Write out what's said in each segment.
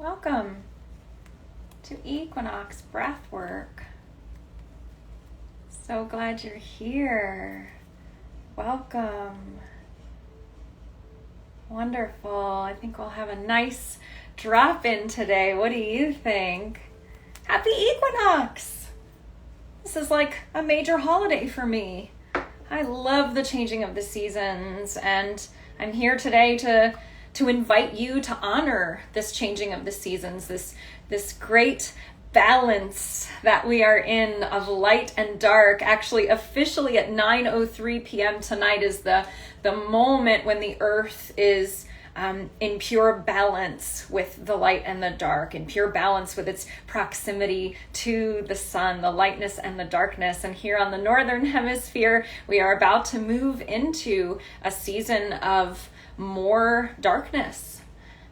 Welcome to Equinox Breathwork. So glad you're here. Welcome. Wonderful. I think we'll have a nice drop in today. What do you think? Happy Equinox! This is like a major holiday for me. I love the changing of the seasons, and I'm here today to invite you to honor this changing of the seasons, this great balance that we are in of light and dark. Actually, officially at 9:03 p.m. tonight is the moment when the earth is in pure balance with the light and the dark, in pure balance with its proximity to the sun, the lightness and the darkness. And here on the Northern Hemisphere, we are about to move into a season of more darkness.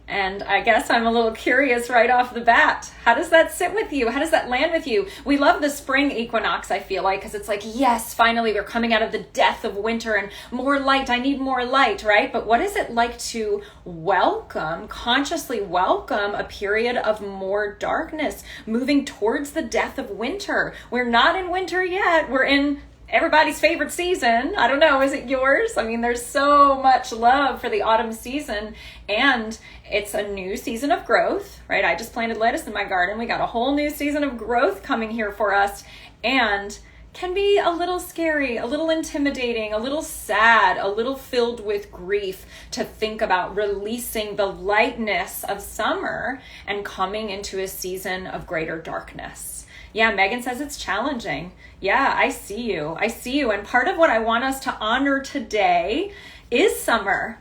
And I guess I'm a little curious right off the bat. How does that sit with you? How does that land with you? We love the spring equinox, I feel like, because it's like, yes, finally we're coming out of the death of winter and more light. I need more light, right? But what is it like to consciously welcome a period of more darkness, moving towards the death of winter? We're not in winter yet. We're in everybody's favorite season. I don't know, is it yours? I mean, there's so much love for the autumn season, and it's a new season of growth, right? I just planted lettuce in my garden. We got a whole new season of growth coming here for us, and can be a little scary, a little intimidating, a little sad, a little filled with grief to think about releasing the lightness of summer and coming into a season of greater darkness. Yeah, Megan says it's challenging. Yeah, I see you. And part of what I want us to honor today is summer,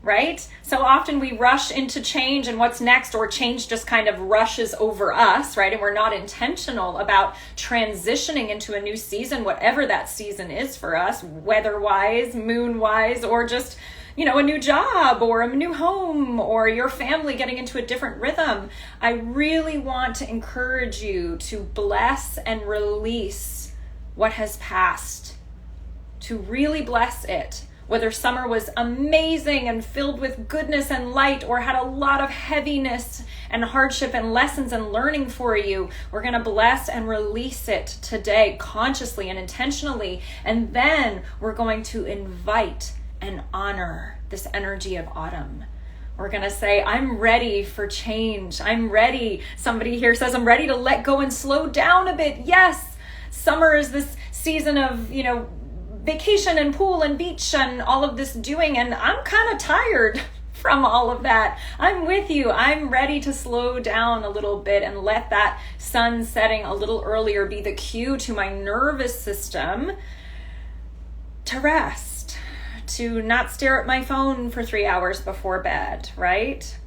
right? So often we rush into change and what's next, or change just kind of rushes over us, right? And we're not intentional about transitioning into a new season, whatever that season is for us, weather-wise, moon-wise, or just a new job or a new home or your family getting into a different rhythm. I really want to encourage you to bless and release what has passed, to really bless it. Whether summer was amazing and filled with goodness and light, or had a lot of heaviness and hardship and lessons and learning for you, we're going to bless and release it today consciously and intentionally. And then we're going to invite and honor this energy of autumn. We're going to say, I'm ready for change. I'm ready. Somebody here says, I'm ready to let go and slow down a bit. Yes, summer is this season of, vacation and pool and beach and all of this doing. And I'm kind of tired from all of that. I'm with you. I'm ready to slow down a little bit and let that sun setting a little earlier be the cue to my nervous system to rest. To not stare at my phone for 3 hours before bed, right?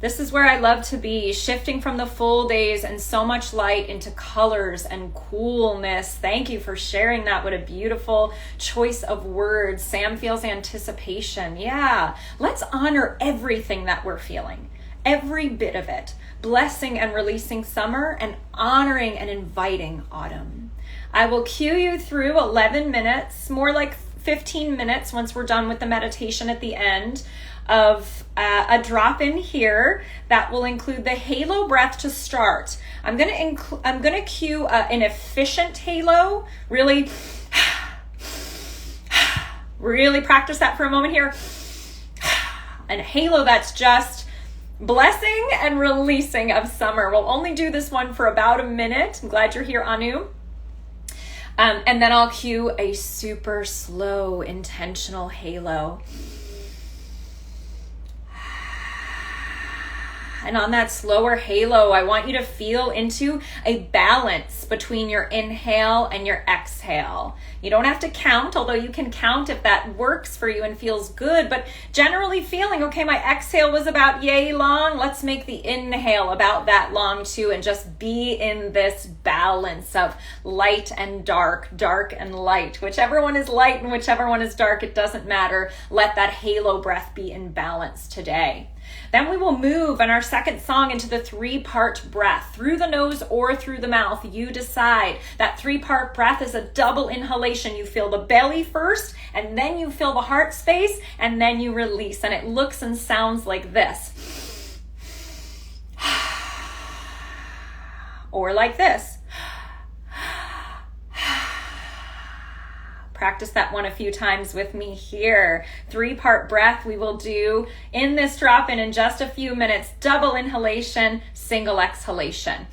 This is where I love to be, shifting from the full days and so much light into colors and coolness. Thank you for sharing that. What a beautiful choice of words. Sam feels anticipation. Yeah, let's honor everything that we're feeling, every bit of it. Blessing and releasing summer and honoring and inviting autumn. I will cue you through 11 minutes, more like 15 minutes once we're done with the meditation at the end, of a drop in here that will include the halo breath to start. I'm gonna cue an efficient halo. Really practice that for a moment here. And halo that's just blessing and releasing of summer. We'll only do this one for about a minute. I'm glad you're here, Anu. And then I'll cue a super slow, intentional halo. And on that slower halo, I want you to feel into a balance between your inhale and your exhale. You don't have to count, although you can count if that works for you and feels good, but generally feeling, okay, my exhale was about yay long. Let's make the inhale about that long too, and just be in this balance of light and dark, dark and light. Whichever one is light and whichever one is dark, it doesn't matter. Let that halo breath be in balance today. Then we will move in our second song into the 3-part breath, through the nose or through the mouth. You decide. That 3-part breath is a double inhalation. You feel the belly first, and then you feel the heart space, and then you release. And it looks and sounds like this. or like this. Practice that one a few times with me here. 3-part breath we will do in this drop-in in just a few minutes. Double inhalation, single exhalation.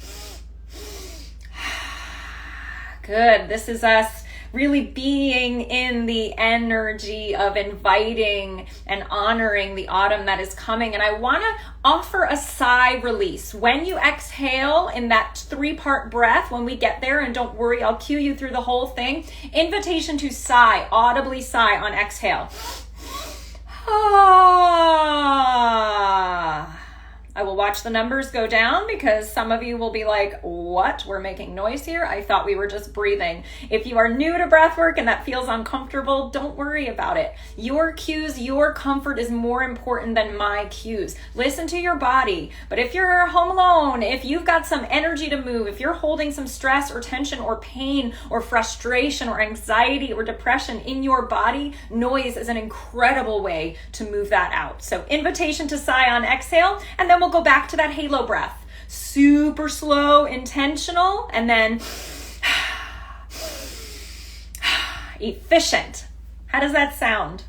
Good. This is us really being in the energy of inviting and honoring the autumn that is coming. And I want to offer a sigh release. When you exhale in that 3-part breath, when we get there, and don't worry, I'll cue you through the whole thing. Invitation to sigh, audibly sigh on exhale. Ah. I will watch the numbers go down because some of you will be like, what? We're making noise here? I thought we were just breathing. If you are new to breathwork and that feels uncomfortable, don't worry about it. Your cues, your comfort is more important than my cues. Listen to your body. But if you're home alone, if you've got some energy to move, if you're holding some stress or tension or pain or frustration or anxiety or depression in your body, noise is an incredible way to move that out. So invitation to sigh on exhale, and then we'll go back to that halo breath. Super slow, intentional, and then efficient. How does that sound?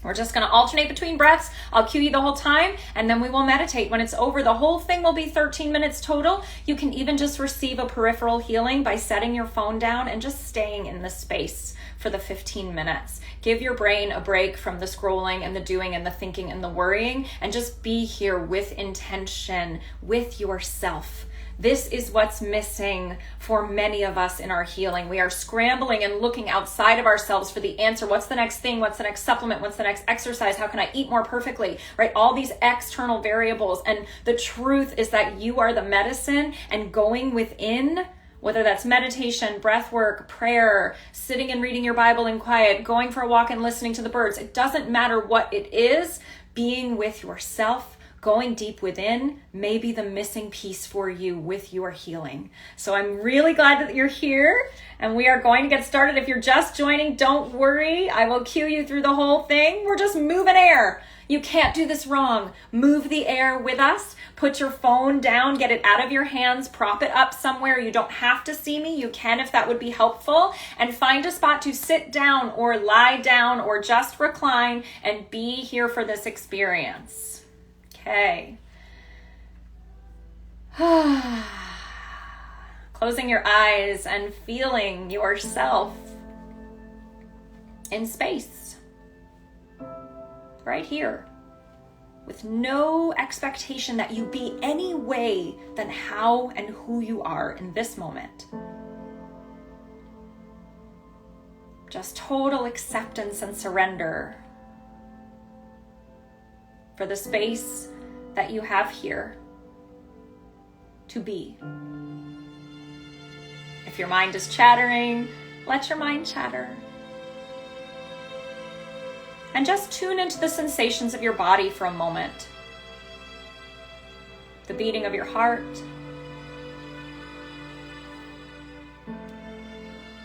We're just going to alternate between breaths. I'll cue you the whole time, and then we will meditate. When it's over, the whole thing will be 13 minutes total. You can even just receive a peripheral healing by setting your phone down and just staying in the space for the 15 minutes. Give your brain a break from the scrolling and the doing and the thinking and the worrying, and just be here with intention, with yourself. This is what's missing for many of us in our healing. We are scrambling and looking outside of ourselves for the answer. What's the next thing? What's the next supplement? What's the next exercise? How can I eat more perfectly? Right? All these external variables. And the truth is that you are the medicine, and going within, whether that's meditation, breath work, prayer, sitting and reading your Bible in quiet, going for a walk and listening to the birds. It doesn't matter what it is, being with yourself, going deep within may be the missing piece for you with your healing. So I'm really glad that you're here, and we are going to get started. If you're just joining, don't worry. I will cue you through the whole thing. We're just moving air. You can't do this wrong. Move the air with us. Put your phone down, get it out of your hands, prop it up somewhere. You don't have to see me. You can if that would be helpful. And find a spot to sit down or lie down or just recline and be here for this experience. Okay. Closing your eyes and feeling yourself in space. Right here. With no expectation that you be any way than how and who you are in this moment. Just total acceptance and surrender for the space that you have here to be. If your mind is chattering, let your mind chatter. And just tune into the sensations of your body for a moment. The beating of your heart.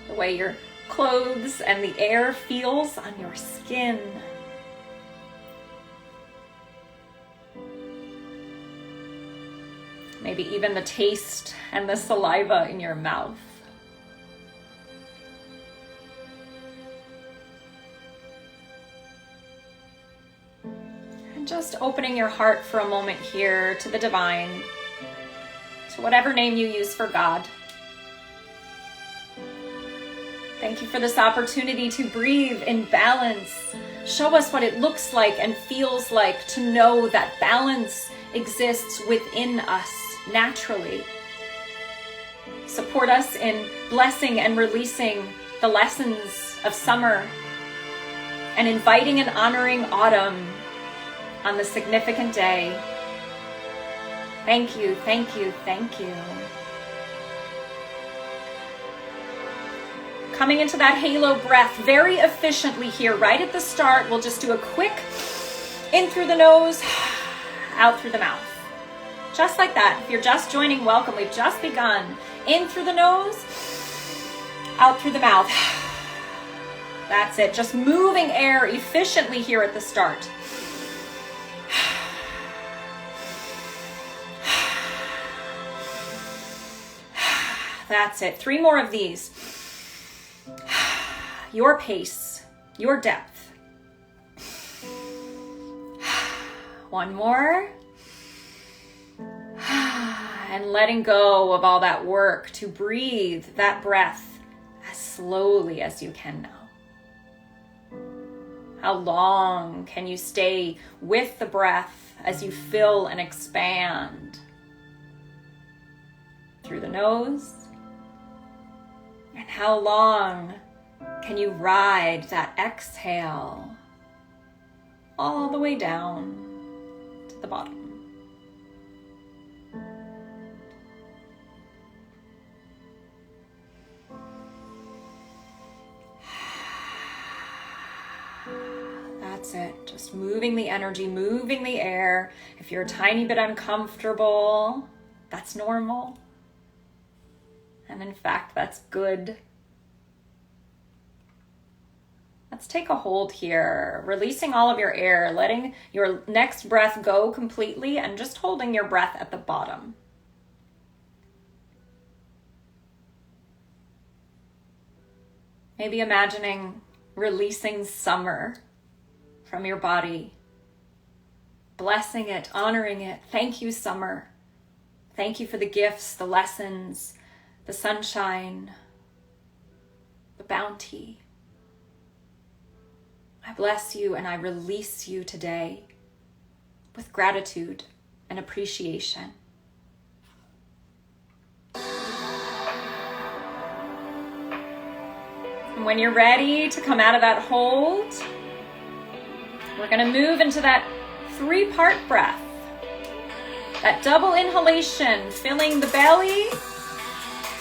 The way your clothes and the air feels on your skin. Maybe even the taste and the saliva in your mouth. And just opening your heart for a moment here to the divine, to whatever name you use for God. Thank you for this opportunity to breathe in balance. Show us what it looks like and feels like to know that balance exists within us naturally. Support us in blessing and releasing the lessons of summer and inviting and honoring autumn on the significant day. Thank you, thank you, thank you. Coming into that halo breath very efficiently here, right at the start. We'll just do a quick in through the nose, out through the mouth. Just like that. If you're just joining, welcome. We've just begun. In through the nose, out through the mouth. That's it. Just moving air efficiently here at the start. That's it. 3 more of these. Your pace, your depth. 1 more. And letting go of all that work to breathe that breath as slowly as you can now. How long can you stay with the breath as you fill and expand? Through the nose. And how long can you ride that exhale all the way down to the bottom? That's it. Just moving the energy, moving the air. If you're a tiny bit uncomfortable, that's normal. And in fact, that's good. Let's take a hold here, releasing all of your air, letting your next breath go completely and just holding your breath at the bottom. Maybe imagining releasing summer from your body, blessing it, honoring it. Thank you, summer. Thank you for the gifts, the lessons, the sunshine, the bounty. I bless you and I release you today with gratitude and appreciation. And when you're ready to come out of that hold, we're going to move into that 3-part breath. That double inhalation, filling the belly,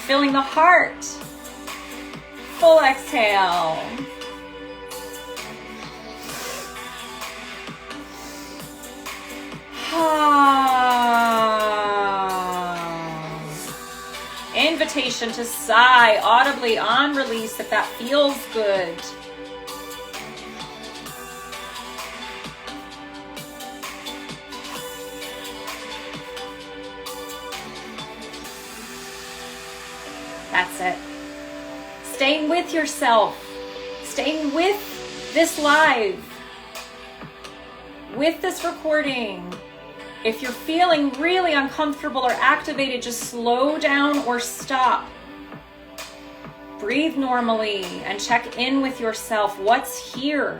filling the heart. Full exhale. Invitation to sigh audibly on release if that feels good. That's it. Staying with yourself, staying with this live, with this recording. If you're feeling really uncomfortable or activated, just slow down or stop. Breathe normally and check in with yourself. What's here?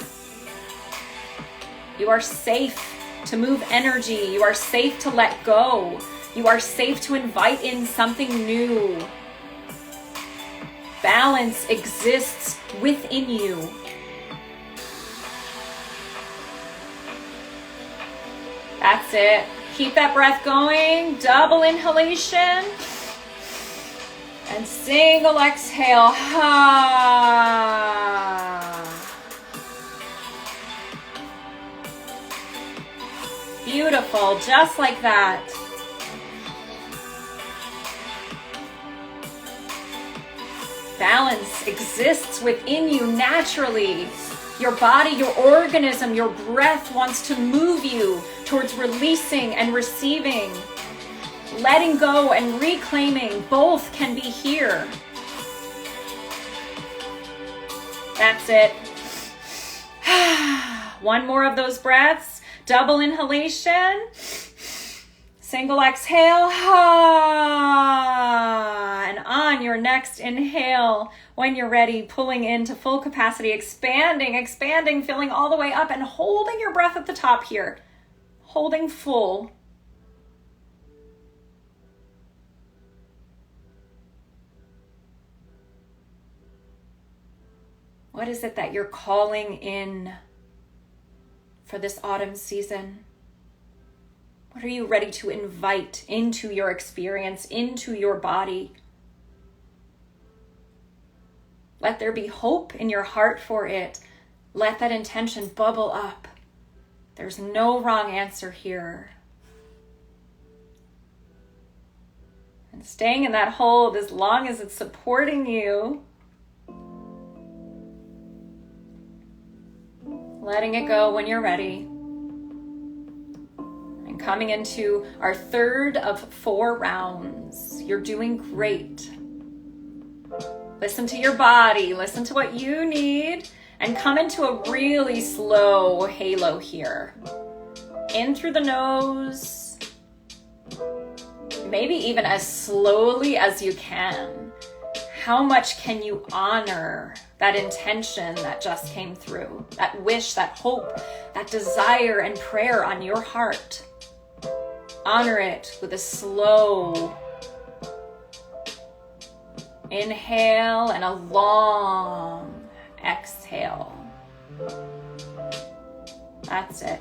You are safe to move energy. You are safe to let go. You are safe to invite in something new. Balance exists within you. That's it. Keep that breath going. Double inhalation. And single exhale. Beautiful. Just like that. Balance exists within you naturally. Your body, your organism, your breath wants to move you towards releasing and receiving. Letting go and reclaiming, both can be here. That's it. 1 more of those breaths. Double inhalation. Single exhale. And on your next inhale, when you're ready, pulling into full capacity, expanding, filling all the way up and holding your breath at the top here. Holding full. What is it that you're calling in for this autumn season? What are you ready to invite into your experience, into your body? Let there be hope in your heart for it. Let that intention bubble up. There's no wrong answer here. And staying in that hold as long as it's supporting you. Letting it go when you're ready. And coming into our 3rd of 4 rounds. You're doing great. Listen to your body, listen to what you need, and come into a really slow halo here. In through the nose, maybe even as slowly as you can. How much can you honor that intention that just came through? That wish, that hope, that desire and prayer on your heart. Honor it with a slow inhale and a long exhale. That's it.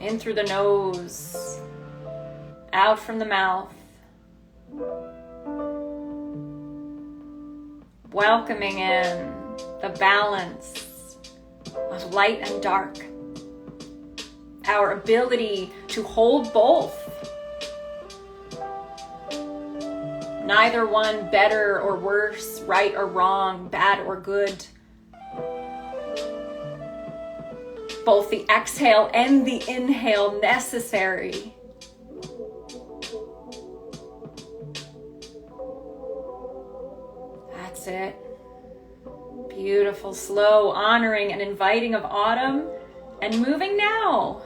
In through the nose, out from the mouth. Welcoming in the balance of light and dark. Our ability to hold both. Neither one better or worse, right or wrong, bad or good. Both the exhale and the inhale necessary. That's it. Beautiful, slow, honoring and inviting of autumn, and moving now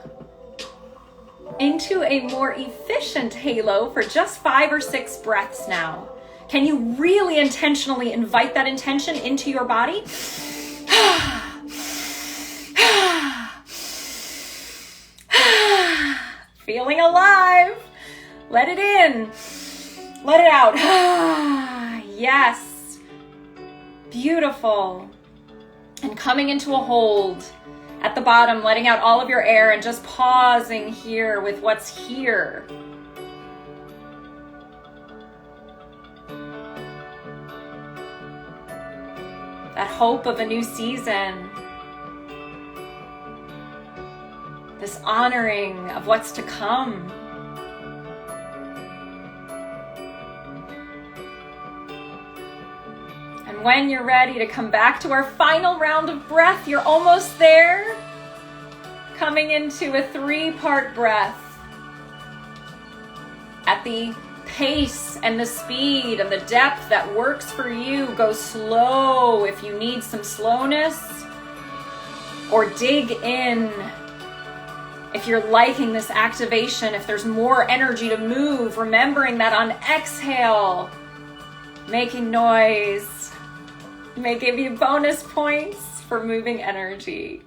into a more efficient halo for just 5 or 6 breaths now. Can you really intentionally invite that intention into your body? Feeling alive. Let it in. Let it out. Yes. Beautiful. And coming into a hold at the bottom, letting out all of your air and just pausing here with what's here. That hope of a new season. This honoring of what's to come. And when you're ready to come back to our final round of breath, you're almost there. Coming into a 3-part breath. At the pace and the speed and the depth that works for you. Go slow if you need some slowness. Or dig in if you're liking this activation, if there's more energy to move, remembering that on exhale, making noise may give you bonus points for moving energy.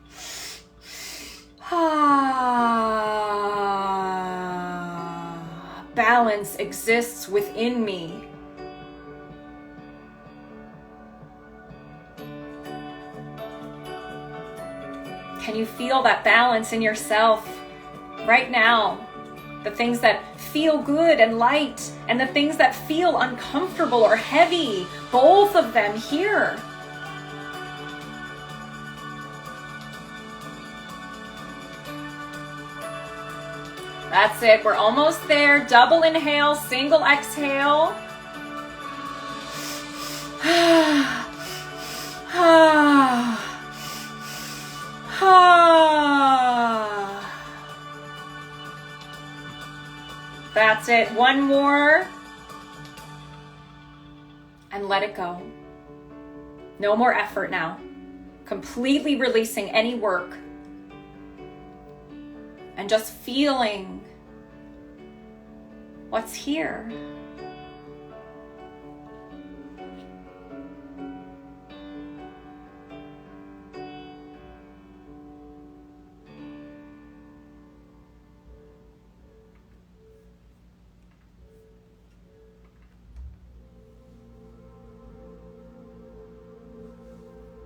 Balance exists within me. Can you feel that balance in yourself right now? The things that feel good and light, and the things that feel uncomfortable or heavy, both of them here. That's it, we're almost there. Double inhale, single exhale. That's it. One more. And let it go. No more effort now. Completely releasing any work. And just feeling what's here.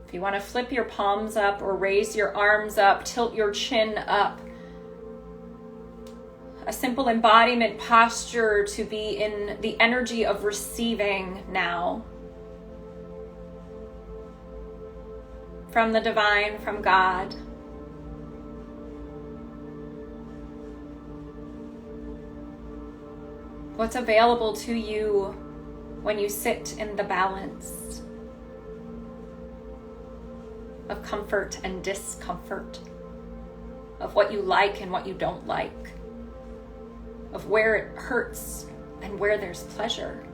If you want to flip your palms up or raise your arms up, tilt your chin up. A simple embodiment posture to be in the energy of receiving now. From the divine, from God. What's available to you when you sit in the balance of comfort and discomfort, of what you like and what you don't like, of where it hurts and where there's pleasure.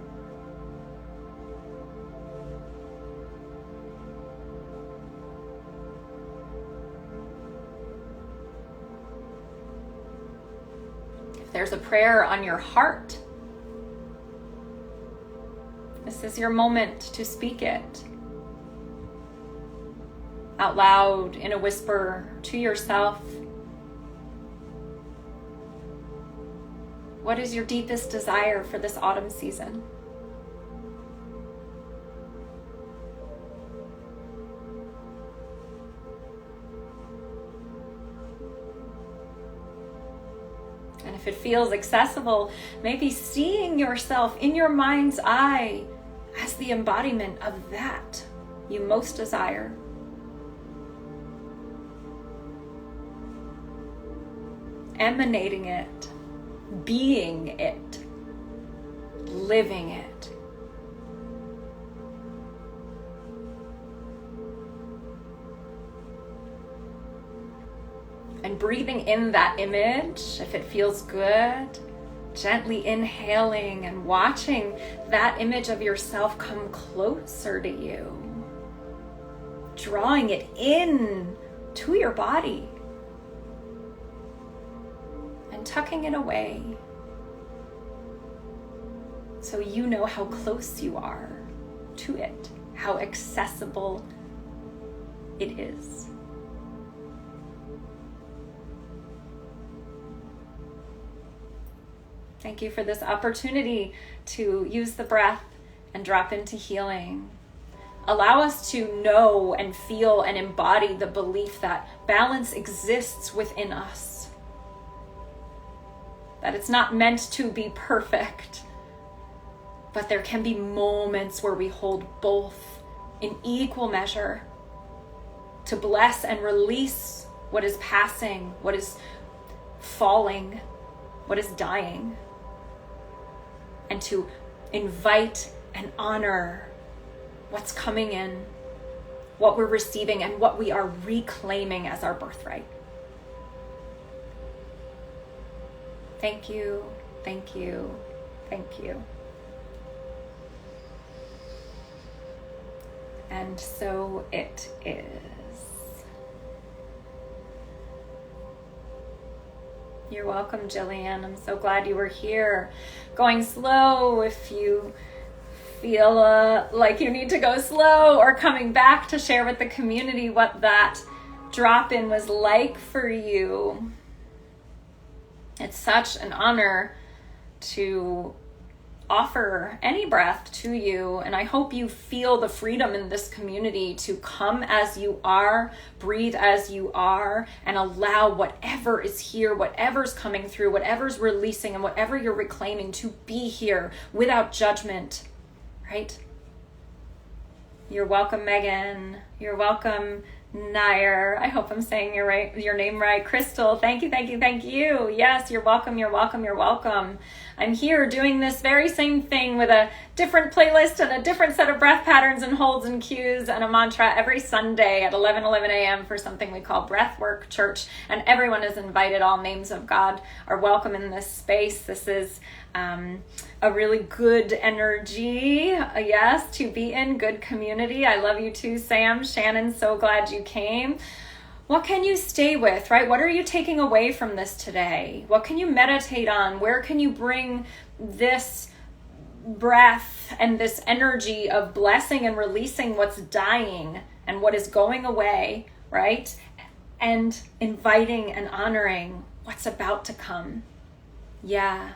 there's a prayer on your heart, this is your moment to speak it out loud in a whisper to yourself. What is your deepest desire for this autumn season? And if it feels accessible, maybe seeing yourself in your mind's eye as the embodiment of that you most desire. Emanating it, being it, living it. And breathing in that image, if it feels good, gently inhaling and watching that image of yourself come closer to you. Drawing it in to your body. And tucking it away. So you know how close you are to it, how accessible it is. Thank you for this opportunity to use the breath and drop into healing. Allow us to know and feel and embody the belief that balance exists within us. That it's not meant to be perfect, but there can be moments where we hold both in equal measure to bless and release what is passing, what is falling, what is dying. And to invite and honor what's coming in, what we're receiving, and what we are reclaiming as our birthright. Thank you, thank you, thank you. And so it is. You're welcome, Jillian. I'm so glad you were here. Going slow if you feel like you need to go slow, or coming back to share with the community what that drop-in was like for you. It's such an honor to offer any breath to you, and I hope you feel the freedom in this community to come as you are, breathe as you are, and allow whatever is here, whatever's coming through, whatever's releasing, and whatever you're reclaiming to be here without judgment, right? You're welcome, Megan. You're welcome, Nair. I hope I'm saying your name right. Crystal, thank you, thank you, thank you. Yes, you're welcome, you're welcome, you're welcome. I'm here doing this very same thing with a different playlist and a different set of breath patterns and holds and cues and a mantra every Sunday at 11 a.m. for something we call Breathwork Church. And everyone is invited. All names of God are welcome in this space. This is a really good energy, yes, to be in, good community. I love you too, Sam. Shannon, so glad you came. What can you stay with, right? What are you taking away from this today? What can you meditate on? Where can you bring this breath and this energy of blessing and releasing what's dying and what is going away, right? And inviting and honoring what's about to come. Yeah.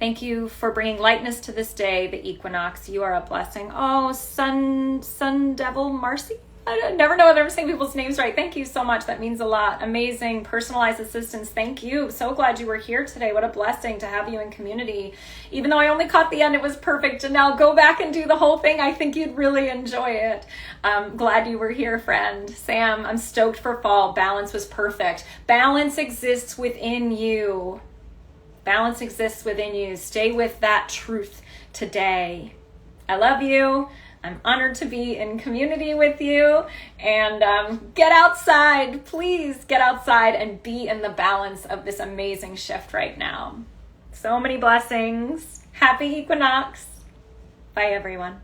Thank you for bringing lightness to this day, the equinox. You are a blessing. Oh, Sun Devil Marcy. I never know whether I'm saying people's names right. Thank you so much. That means a lot. Amazing. Personalized assistance. Thank you. So glad you were here today. What a blessing to have you in community. Even though I only caught the end, it was perfect. And now go back and do the whole thing. I think you'd really enjoy it. Glad you were here, friend. Sam, I'm stoked for fall. Balance was perfect. Balance exists within you. Balance exists within you. Stay with that truth today. I love you. I'm honored to be in community with you, and get outside, please get outside and be in the balance of this amazing shift right now. So many blessings. Happy equinox. Bye, everyone.